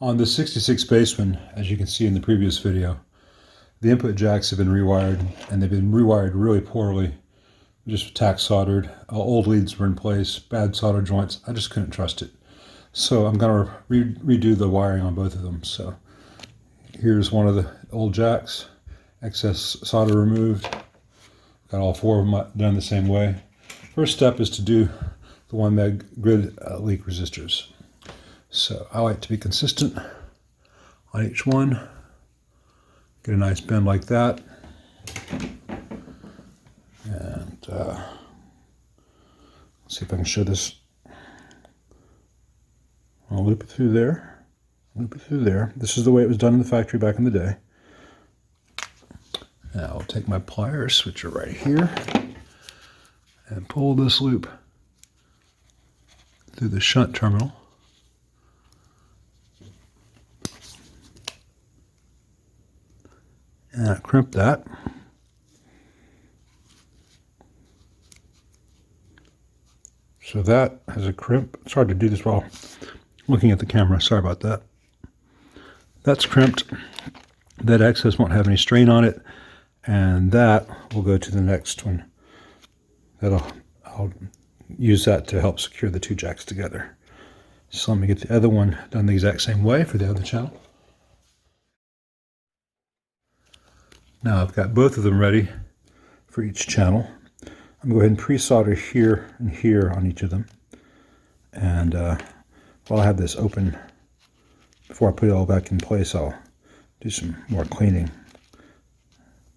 On the 66 Bassman, as you can see in the previous video, the input jacks have been rewired, and they've been rewired really poorly. Just tack soldered, old leads were in place, bad solder joints. I just couldn't trust it. So I'm going to redo the wiring on both of them. So here's one of the old jacks, excess solder removed. Got all four of them done the same way. First step is to do the 1 meg grid leak resistors. So I like to be consistent on each one. Get a nice bend like that. And let's see if I can show this. I'll loop it through there. Loop it through there. This is the way it was done in the factory back in the day. Now I'll take my pliers, which are right here, and pull this loop through the shunt terminal. And I crimp that. So that has a crimp. It's hard to do this while looking at the camera. Sorry about that. That's crimped. That excess won't have any strain on it. And that will go to the next one. I'll use that to help secure the two jacks together. So let me get the other one done the exact same way for the other channel. Now I've got both of them ready for each channel. I'm going to go ahead and pre-solder here and here on each of them. And while I have this open, before I put it all back in place, I'll do some more cleaning.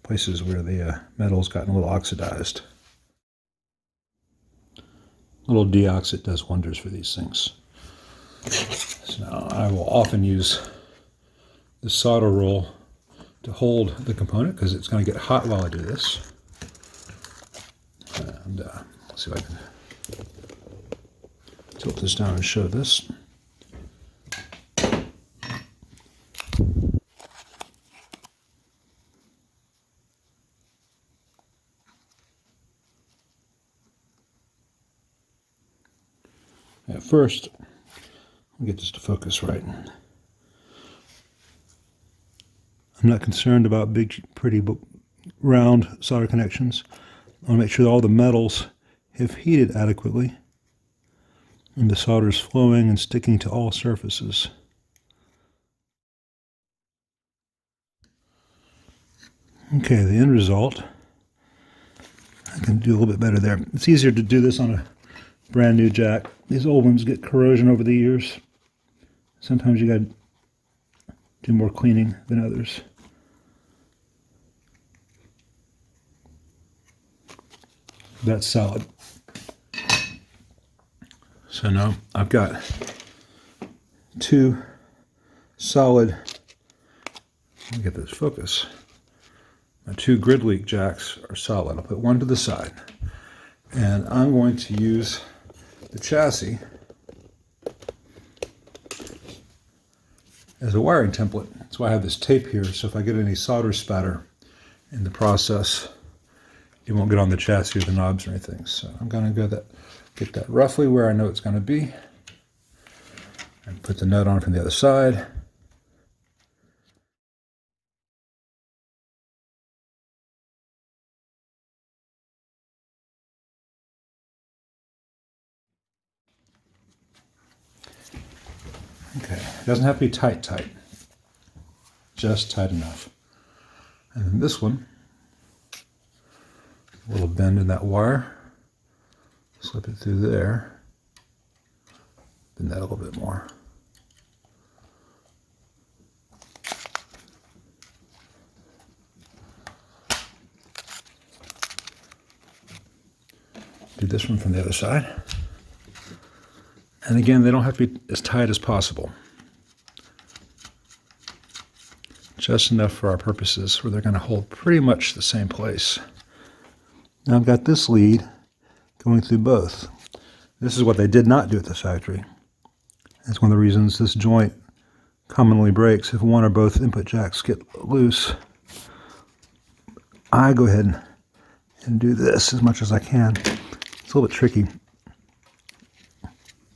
Places where the metal's gotten a little oxidized. A little deoxit does wonders for these things. So now I will often use the solder roll to hold the component because it's going to get hot while I do this. And let's see if I can tilt this down and show this. At first, I'll get this to focus right. I'm not concerned about big, pretty, round solder connections. I want to make sure that all the metals have heated adequately and the solder is flowing and sticking to all surfaces. Okay, the end result, I can do a little bit better there. It's easier to do this on a brand new jack. These old ones get corrosion over the years. Sometimes you got to do more cleaning than others. That's solid. So now I've got two solid, let me get this focus. My two grid leak jacks are solid. I'll put one to the side. And I'm going to use the chassis as a wiring template. That's why I have this tape here, so if I get any solder spatter in the process, it won't get on the chassis or the knobs or anything. So I'm going to get that roughly where I know it's going to be, and put the nut on from the other side. Okay, it doesn't have to be tight, just tight enough. And then this one, a little bend in that wire, slip it through there, bend that a little bit more. Do this one from the other side. And again, they don't have to be as tight as possible. Just enough for our purposes where they're going to hold pretty much the same place. Now I've got this lead going through both. This is what they did not do at the factory. That's one of the reasons this joint commonly breaks if one or both input jacks get loose. I go ahead and do this as much as I can. It's a little bit tricky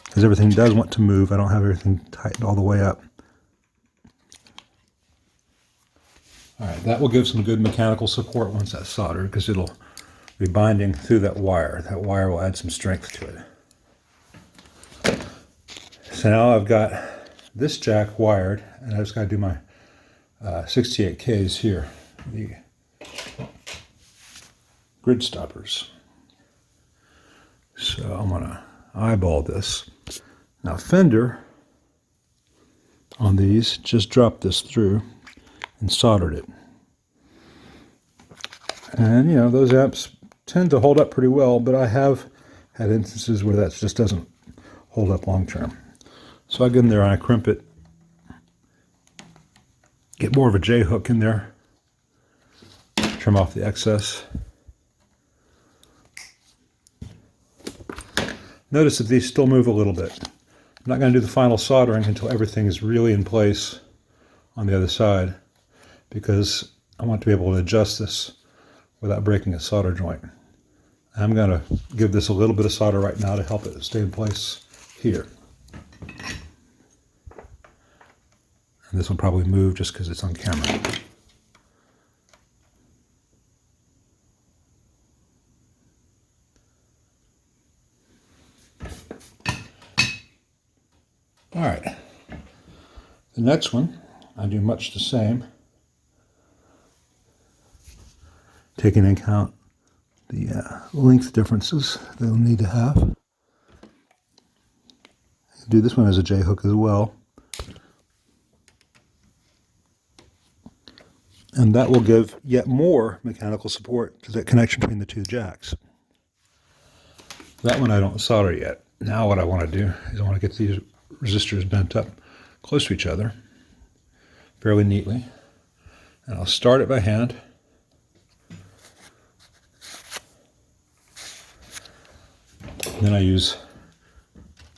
because everything does want to move. I don't have everything tightened all the way up. All right, that will give some good mechanical support once that's soldered, because it'll be binding through that wire. That wire will add some strength to it. So now I've got this jack wired, and I just got to do my 68Ks here, the grid stoppers. So I'm going to eyeball this. Now Fender on these just dropped this through and soldered it. And you know, those amps tend to hold up pretty well, but I have had instances where that just doesn't hold up long term. So I get in there and I crimp it, get more of a J hook in there, trim off the excess. Notice that these still move a little bit. I'm not going to do the final soldering until everything is really in place on the other side, because I want to be able to adjust this without breaking a solder joint. I'm going to give this a little bit of solder right now to help it stay in place here. And this will probably move just because it's on camera. All right. The next one, I do much the same, taking into account the length differences they'll need to have. Do this one as a J hook as well. And that will give yet more mechanical support to that connection between the two jacks. That one I don't solder yet. Now what I want to do is I want to get these resistors bent up close to each other fairly neatly. And I'll start it by hand. And then I use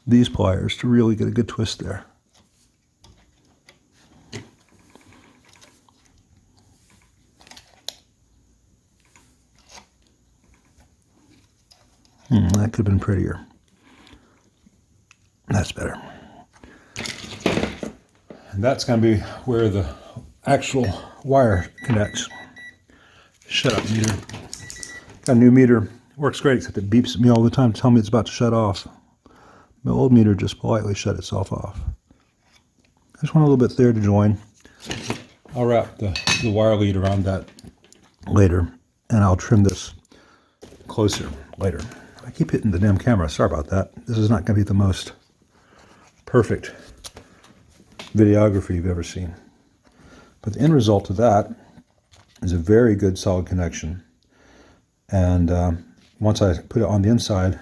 these pliers to really get a good twist there. That could have been prettier. That's better. And that's going to be where the actual wire connects. Shut up meter. Got a new meter. Works great, except it beeps at me all the time to tell me it's about to shut off. My old meter just politely shut itself off. I just want a little bit there to join. I'll wrap the wire lead around that later, and I'll trim this closer later. I keep hitting the damn camera. Sorry about that. This is not going to be the most perfect videography you've ever seen. But the end result of that is a very good solid connection. And once I put it on the inside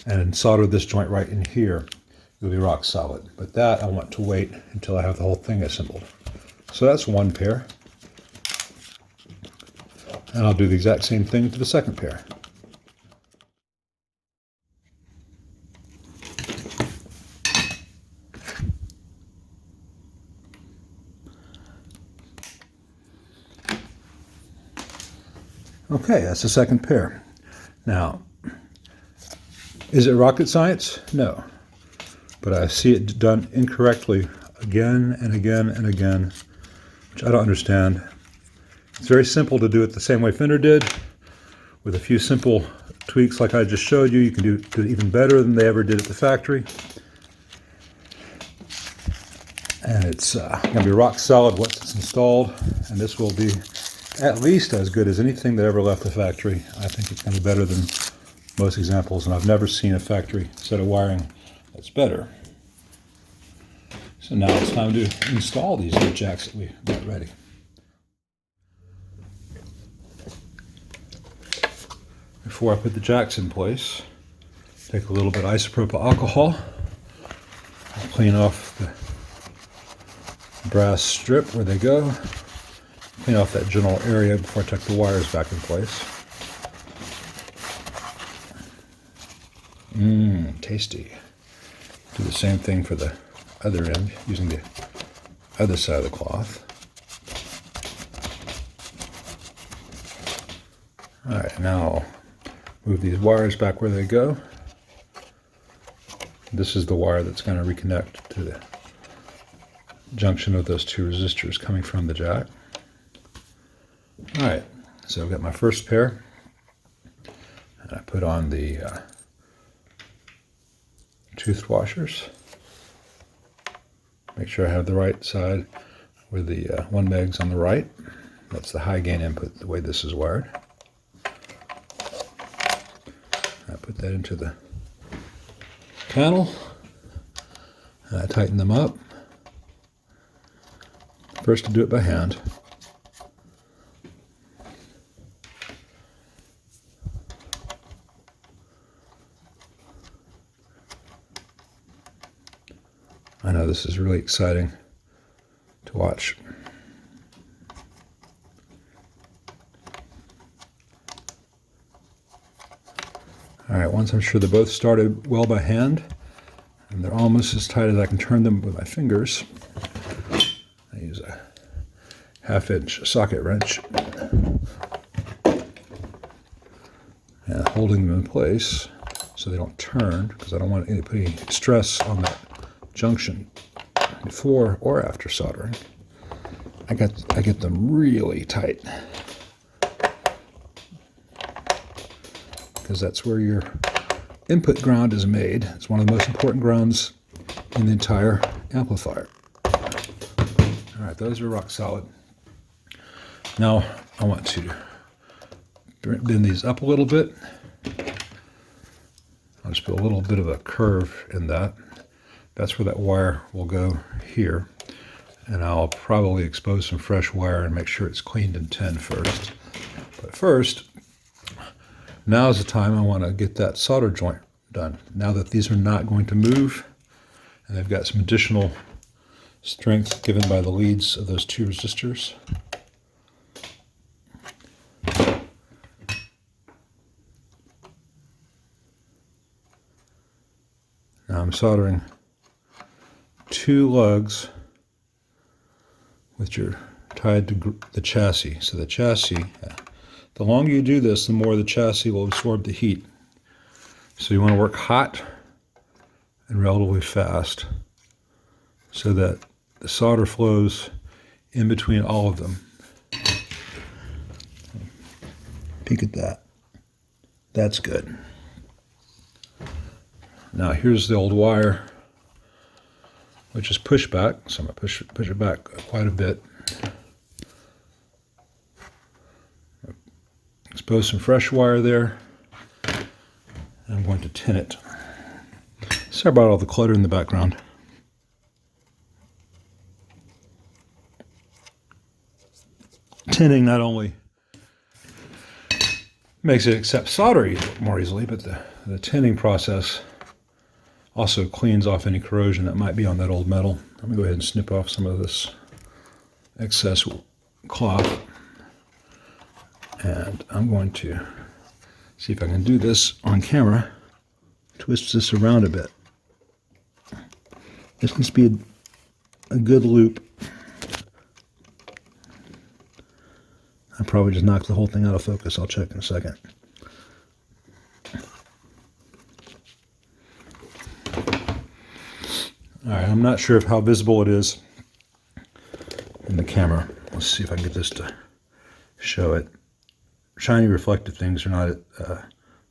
and solder this joint right in here, it'll be rock solid. But that I want to wait until I have the whole thing assembled. So that's one pair. And I'll do the exact same thing to the second pair. Okay, that's the second pair. Now, is it rocket science? No. But I see it done incorrectly again and again and again, which I don't understand. It's very simple to do it the same way Fender did, with a few simple tweaks like I just showed you. You can do it even better than they ever did at the factory. And it's going to be rock solid once it's installed, and this will be at least as good as anything that ever left the factory. I think it's going to be better than most examples, and I've never seen a factory set of wiring that's better. So now it's time to install these new jacks that we got ready. Before I put the jacks in place, take a little bit of isopropyl alcohol, clean off the brass strip where they go, clean off that general area before I tuck the wires back in place. Tasty. Do the same thing for the other end using the other side of the cloth. All right, now I'll move these wires back where they go. This is the wire that's going to reconnect to the junction of those two resistors coming from the jack. All right, so I've got my first pair, and I put on the tooth washers. Make sure I have the right side with the 1 megs on the right. That's the high gain input, the way this is wired. I put that into the panel, and I tighten them up. First to do it by hand. I know this is really exciting to watch. All right, once I'm sure they're both started well by hand, and they're almost as tight as I can turn them with my fingers, I use a 1/2-inch socket wrench and holding them in place so they don't turn, because I don't want to put any stress on that junction before or after soldering. I get them really tight, because that's where your input ground is made. It's one of the most important grounds in the entire amplifier. All right, those are rock solid. Now I want to bend these up a little bit. I'll just put a little bit of a curve in that. That's where that wire will go here. And I'll probably expose some fresh wire and make sure it's cleaned and tinned first. But first, now is the time I want to get that solder joint done. Now that these are not going to move, and they've got some additional strength given by the leads of those 2 resistors. Now I'm soldering 2 lugs which are tied to the chassis. So the chassis, the longer you do this, the more the chassis will absorb the heat. So you want to work hot and relatively fast so that the solder flows in between all of them. Peek at that. That's good. Now here's the old wire, which is pushback, so I'm going to push it back quite a bit. Expose some fresh wire there. I'm going to tin it. Sorry about all the clutter in the background. Tinning not only makes it accept solder more easily, but the tinning process also cleans off any corrosion that might be on that old metal. Let me go ahead and snip off some of this excess cloth. And I'm going to see if I can do this on camera. Twist this around a bit. This needs to be a good loop. I probably just knocked the whole thing out of focus. I'll check in a second. All right, I'm not sure of how visible it is in the camera. Let's see if I can get this to show it. Shiny reflective things are not at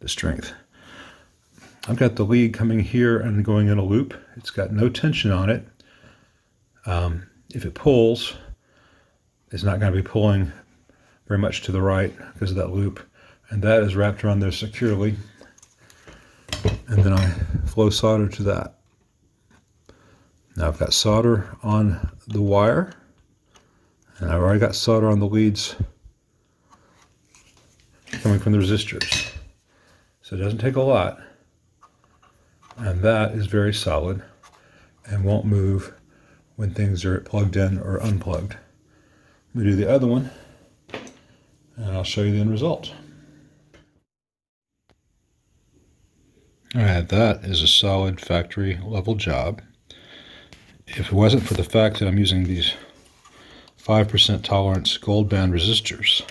the strength. I've got the lead coming here and going in a loop. It's got no tension on it. If it pulls, it's not going to be pulling very much to the right because of that loop. And that is wrapped around there securely. And then I flow solder to that. Now I've got solder on the wire, and I've already got solder on the leads coming from the resistors. So it doesn't take a lot, and that is very solid and won't move when things are plugged in or unplugged. Let me do the other one, and I'll show you the end result. All right, that is a solid factory level job. If it wasn't for the fact that I'm using these 5% tolerance gold band resistors,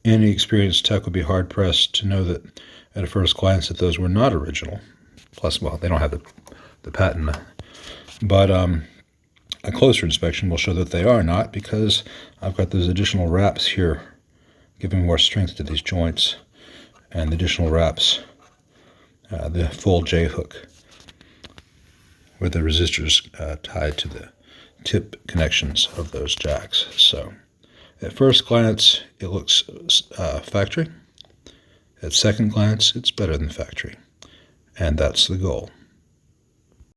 any experienced tech would be hard pressed to know that at a first glance that those were not original. Plus, well, they don't have the patent. But A closer inspection will show that they are not, because I've got those additional wraps here giving more strength to these joints, and the additional wraps, the full J-hook with the resistors tied to the tip connections of those jacks. So at first glance it looks factory. At second glance it's better than factory, and that's the goal.